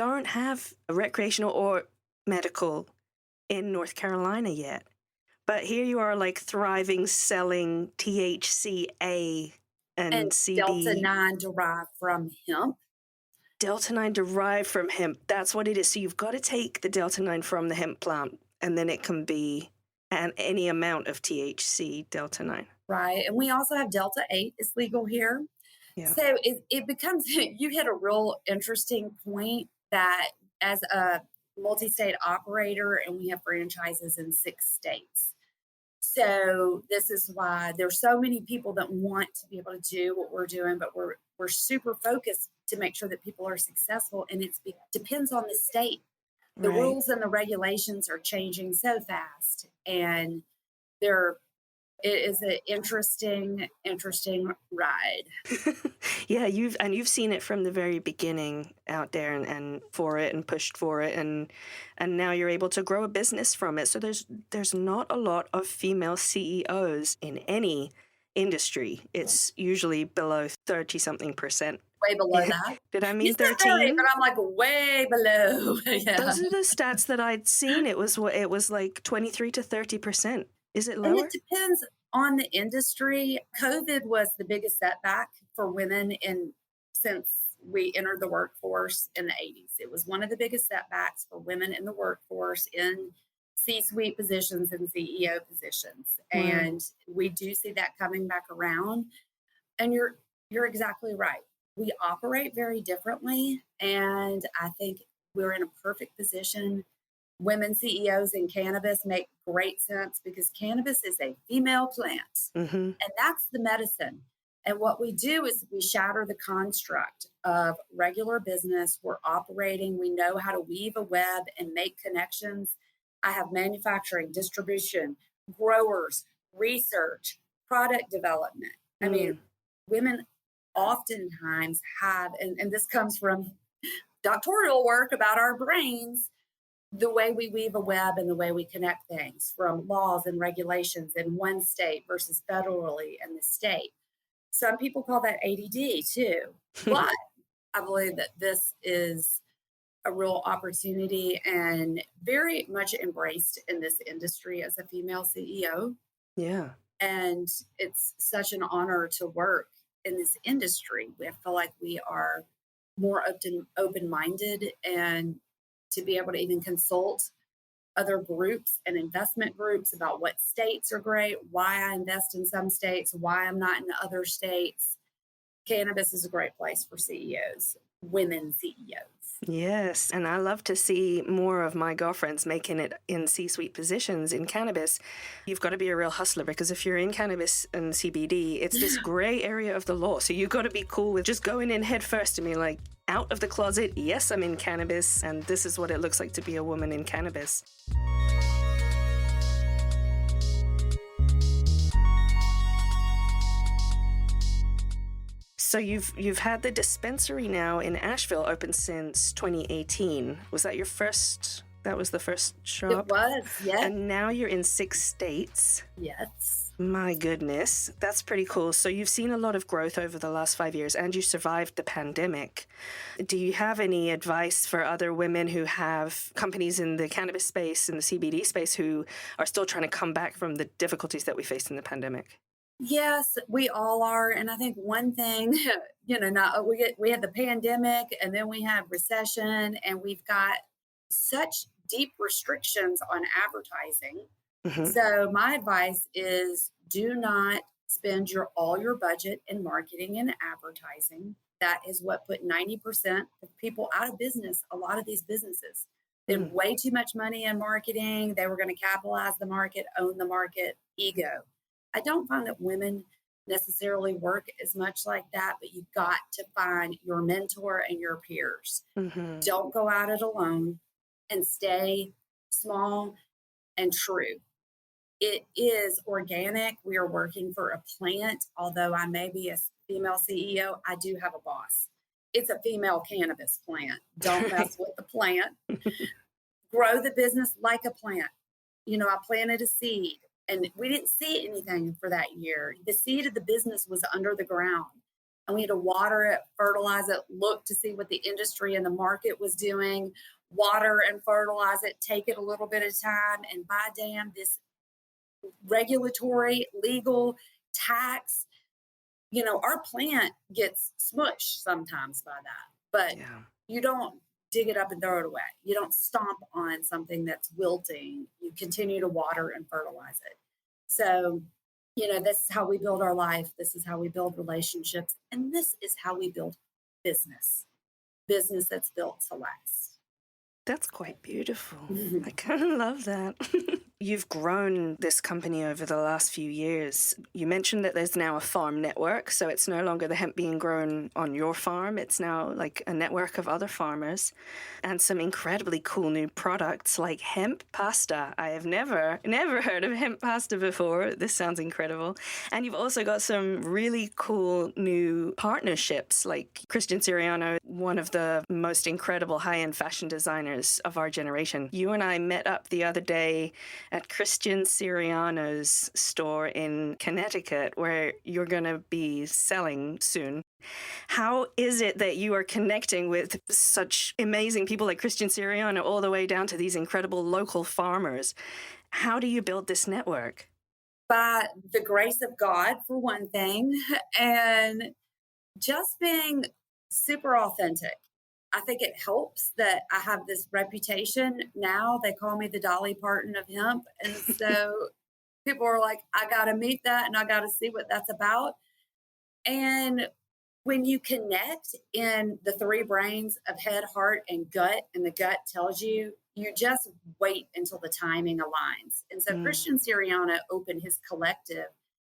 don't have a recreational or medical in North Carolina yet. But here you are, like, thriving, selling THCA and CB. Delta-9 derived from hemp. Delta-9 derived from hemp. That's what it is. So you've got to take the Delta-9 from the hemp plant, and then it can be any amount of THC Delta-9. Right. And we also have Delta-8 is legal here. Yeah. So it becomes, you hit a real interesting point that as a multi-state operator, and we have franchises in 6 states. So this is why there's so many people that want to be able to do what we're doing, but we're super focused to make sure that people are successful. And it depends on the state. The Right. rules and the regulations are changing so fast, and it is an interesting ride. Yeah, you've seen it from the very beginning out there and for it and pushed for it and now you're able to grow a business from it. So there's not a lot of female CEOs in any industry. It's usually below 30-something%. Way below that. Did I You mean said 30, 13? but I'm like way below. Yeah. Those are the stats that I'd seen. It was like 23 to 30%. Is it And lower? it depends on the industry. COVID was the biggest setback for women since we entered the workforce in the 80s. It was one of the biggest setbacks for women in the workforce in C-suite positions and CEO positions. Wow. And we do see that coming back around. And you're exactly right. We operate very differently. And I think we're in a perfect position. Women CEOs in cannabis make great sense because cannabis is a female plant, and that's the medicine. And what we do is we shatter the construct of regular business. We're operating. We know how to weave a web and make connections. I have manufacturing, distribution, growers, research, product development. I mean, women oftentimes have, and this comes from doctoral work about our brains, the way we weave a web and the way we connect things from laws and regulations in one state versus federally in the state. Some people call that ADD too, but I believe that this is a real opportunity and very much embraced in this industry as a female CEO. Yeah. And it's such an honor to work in this industry. We feel like we are more open-minded and to be able to even consult other groups and investment groups about what states are great, why I invest in some states, why I'm not in other states. Cannabis is a great place for CEOs, women CEOs. Yes, and I love to see more of my girlfriends making it in C-suite positions in cannabis. You've got to be a real hustler because if you're in cannabis and CBD, it's this gray area of the law. So you've got to be cool with just going in head first and be like, out of the closet, yes, I'm in cannabis, and this is what it looks like to be a woman in cannabis. So you've had the dispensary now in Asheville open since 2018. Was that your first? That was the first shop? It was, yes. And now you're in 6 states. Yes. My goodness, that's pretty cool. So you've seen a lot of growth over the last 5 years and you survived the pandemic. Do you have any advice for other women who have companies in the cannabis space, in the CBD space, who are still trying to come back from the difficulties that we faced in the pandemic? Yes, we all are. And I think one thing, we had the pandemic and then we had recession and we've got such deep restrictions on advertising. So my advice is do not spend all your budget in marketing and advertising. That is what put 90% of people out of business. A lot of these businesses did way too much money in marketing. They were going to capitalize the market, own the market, ego. I don't find that women necessarily work as much like that, but you've got to find your mentor and your peers. Don't go at it alone and stay small and true. It is organic. We are working for a plant. Although I may be a female CEO, I do have a boss. It's a female cannabis plant. Don't mess with the plant. Grow the business like a plant. I planted a seed and we didn't see anything for that year. The seed of the business was under the ground. and we had to water it, fertilize it, look to see what the industry and the market was doing, water and fertilize it, take it a little bit of time. And by damn, this regulatory, legal, tax, our plant gets smushed sometimes by that, but Yeah. you don't dig it up and throw it away. You don't stomp on something that's wilting. You continue to water and fertilize it. So, this is how we build our life. This is how we build relationships. And this is how we build business that's built to last. That's quite beautiful. I kind of love that. You've grown this company over the last few years. You mentioned that there's now a farm network, so it's no longer the hemp being grown on your farm. It's now like a network of other farmers and some incredibly cool new products like hemp pasta. I have never heard of hemp pasta before. This sounds incredible. And you've also got some really cool new partnerships like Christian Siriano, one of the most incredible high-end fashion designers of our generation. You and I met up the other day at Christian Siriano's store in Connecticut, where you're going to be selling soon. How is it that you are connecting with such amazing people like Christian Siriano all the way down to these incredible local farmers? How do you build this network? By the grace of God, for one thing, and just being super authentic. I think it helps that I have this reputation now. They call me the Dolly Parton of hemp. And so people are like, I got to meet that and I got to see what that's about. And when you connect in the three brains of head, heart, and gut, and the gut tells you, you just wait until the timing aligns. And so Christian Siriano opened his collective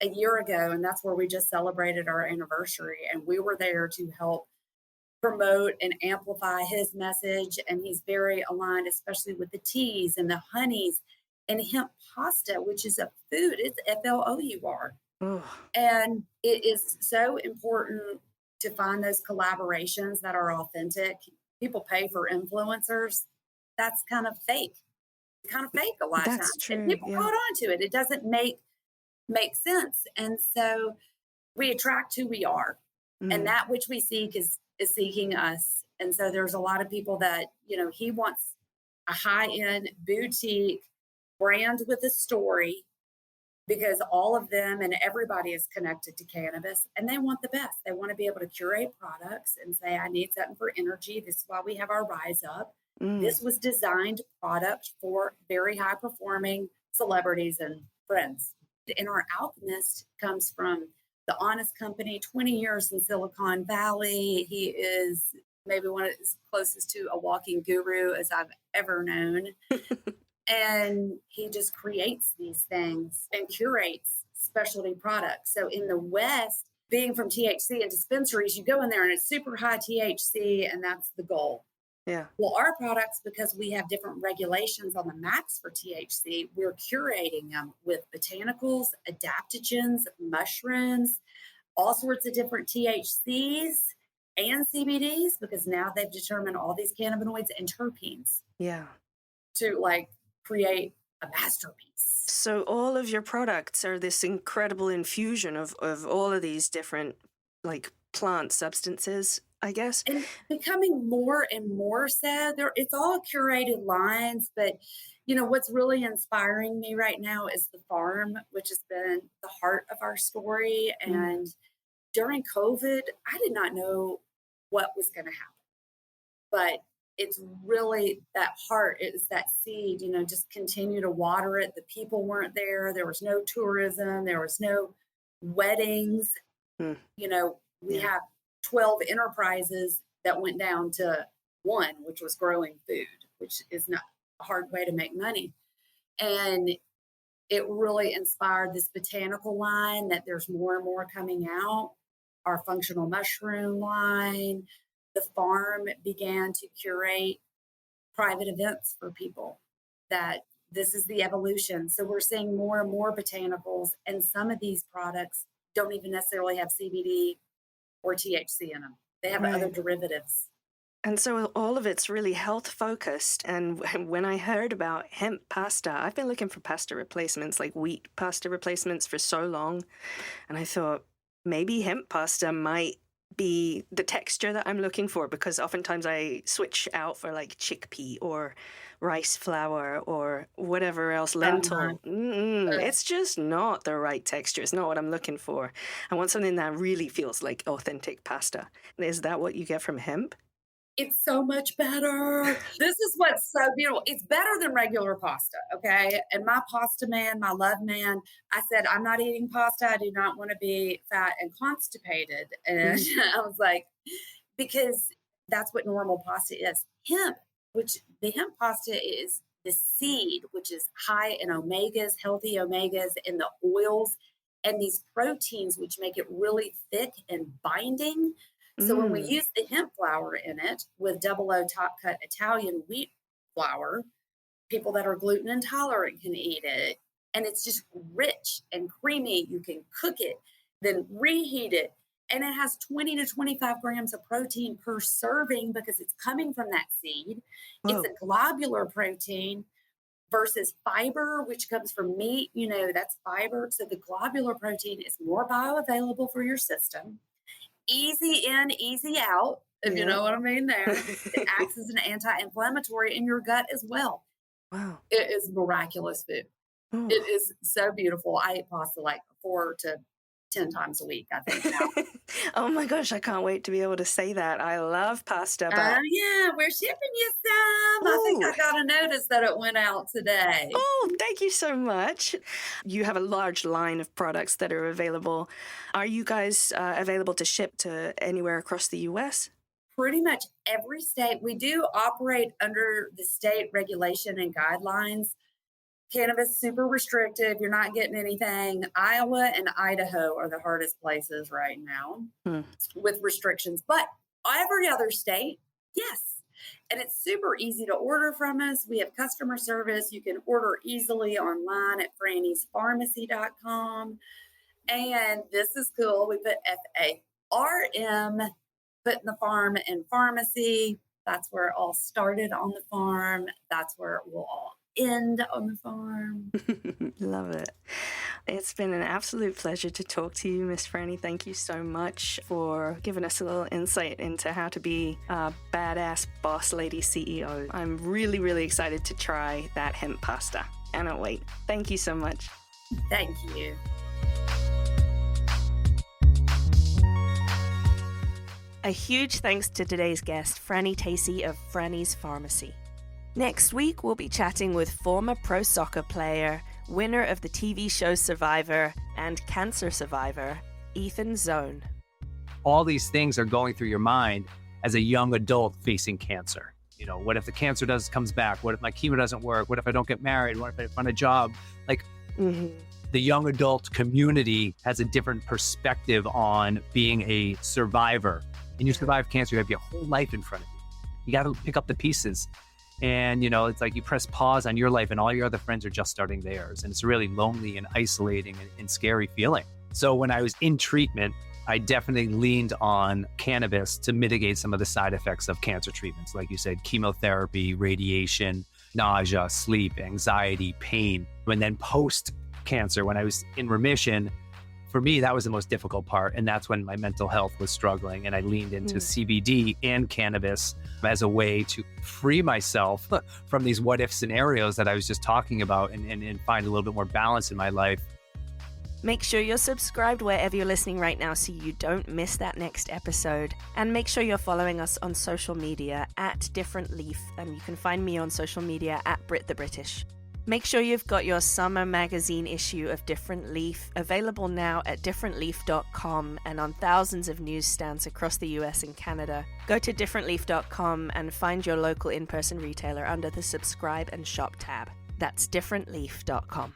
a year ago, and that's where we just celebrated our anniversary. And we were there to help promote and amplify his message. And he's very aligned, especially with the teas and the honeys and hemp pasta, which is a food. It's FLOUR. And it is so important to find those collaborations that are authentic. People pay for influencers. That's kind of fake. It's kind of fake a lot of times. True, and people hold on to it. It doesn't make sense. And so we attract who we are. And that which we seek is seeking us. And so there's a lot of people that, he wants a high-end boutique brand with a story, because all of them and everybody is connected to cannabis and they want the best. They want to be able to curate products and say, I need something for energy. This is why we have our Rise Up. This was designed product for very high performing celebrities and friends. And our Alchemist comes from the Honest Company, 20 years in Silicon Valley. He is maybe one of as closest to a walking guru as I've ever known. And he just creates these things and curates specialty products. So in the West, being from THC and dispensaries, you go in there and it's super high THC, and that's the goal. Yeah. Well, our products, because we have different regulations on the max for THC, we're curating them with botanicals, adaptogens, mushrooms, all sorts of different THCs and CBDs, because now they've determined all these cannabinoids and terpenes. Yeah. To create a masterpiece. So all of your products are this incredible infusion of all of these different plant substances, I guess. And becoming more and more so. It's all curated lines, but what's really inspiring me right now is the farm, which has been the heart of our story. And during COVID, I did not know what was going to happen, but it's really that heart, is that seed, just continue to water it. The people weren't there. There was no tourism. There was no weddings. We have 12 enterprises that went down to one, which was growing food, which is not a hard way to make money. And it really inspired this botanical line that there's more and more coming out, our functional mushroom line. The farm began to curate private events for people, that this is the evolution. So we're seeing more and more botanicals, and some of these products don't even necessarily have CBD or THC in them. They have other derivatives. And so all of it's really health focused. And when I heard about hemp pasta, I've been looking for pasta replacements, like wheat pasta replacements, for so long. And I thought maybe hemp pasta might be the texture that I'm looking for, because oftentimes I switch out for like chickpea or rice flour or whatever else, lentil. It's just not the right texture. It's not what I'm looking for. I want something that really feels like authentic pasta. Is that what you get from hemp? It's so much better. This is what's so beautiful. It's better than regular pasta, okay? And my pasta man, my love man, I said, I'm not eating pasta. I do not want to be fat and constipated. And I was like, because that's what normal pasta is. Hemp, which the hemp pasta is the seed, which is high in omegas, healthy omegas, and the oils and these proteins, which make it really thick and binding. So when we use the hemp flour in it with 00 top cut Italian wheat flour, people that are gluten intolerant can eat it. And it's just rich and creamy. You can cook it, then reheat it. And it has 20 to 25 grams of protein per serving because it's coming from that seed. Whoa. It's a globular protein versus fiber, which comes from meat. You know, that's fiber. So the globular protein is more bioavailable for your system. Easy in, easy out, if you know what I mean there. It acts as an anti-inflammatory in your gut as well. Wow. It is miraculous food. Ooh. It is so beautiful. I eat pasta like 4 to 10 times a week, I think now. Oh my gosh, I can't wait to be able to say that. I love pasta. But... yeah, we're shipping you some. Ooh. I think I got a notice that it went out today. Oh, thank you so much. You have a large line of products that are available. Are you guys available to ship to anywhere across the U.S.? Pretty much every state. We do operate under the state regulation and guidelines. Cannabis, super restrictive. You're not getting anything. Iowa and Idaho are the hardest places right now with restrictions. But every other state, yes. And it's super easy to order from us. We have customer service. You can order easily online at frannysfarmacy.com. And this is cool. We put FARM, put in the farm and pharmacy. That's where it all started on the farm. That's where it will all end on the farm. Love it. It's been an absolute pleasure to talk to you, Miss Franny. Thank you so much for giving us a little insight into how to be a badass boss lady CEO. I'm really, really excited to try that hemp pasta. Cannot wait. Thank you so much. Thank you. A huge thanks to today's guest, Franny Tacy of Franny's Farmacy. Next week, we'll be chatting with former pro soccer player, winner of the TV show Survivor, and cancer survivor, Ethan Zone. All these things are going through your mind as a young adult facing cancer. You know, what if the cancer comes back? What if my chemo doesn't work? What if I don't get married? What if I find a job? Like, the young adult community has a different perspective on being a survivor. And you survive cancer, you have your whole life in front of you. You got to pick up the pieces. And, you know, it's like you press pause on your life and all your other friends are just starting theirs. And it's a really lonely and isolating and scary feeling. So when I was in treatment, I definitely leaned on cannabis to mitigate some of the side effects of cancer treatments. Like you said, chemotherapy, radiation, nausea, sleep, anxiety, pain. And then post-cancer, when I was in remission, for me, that was the most difficult part. And that's when my mental health was struggling. And I leaned into CBD and cannabis as a way to free myself from these what if scenarios that I was just talking about and find a little bit more balance in my life. Make sure you're subscribed wherever you're listening right now so you don't miss that next episode. And make sure you're following us on social media at Different Leaf. And you can find me on social media at Brit the British. Make sure you've got your summer magazine issue of Different Leaf available now at differentleaf.com and on thousands of newsstands across the US and Canada. Go to differentleaf.com and find your local in-person retailer under the subscribe and shop tab. That's differentleaf.com.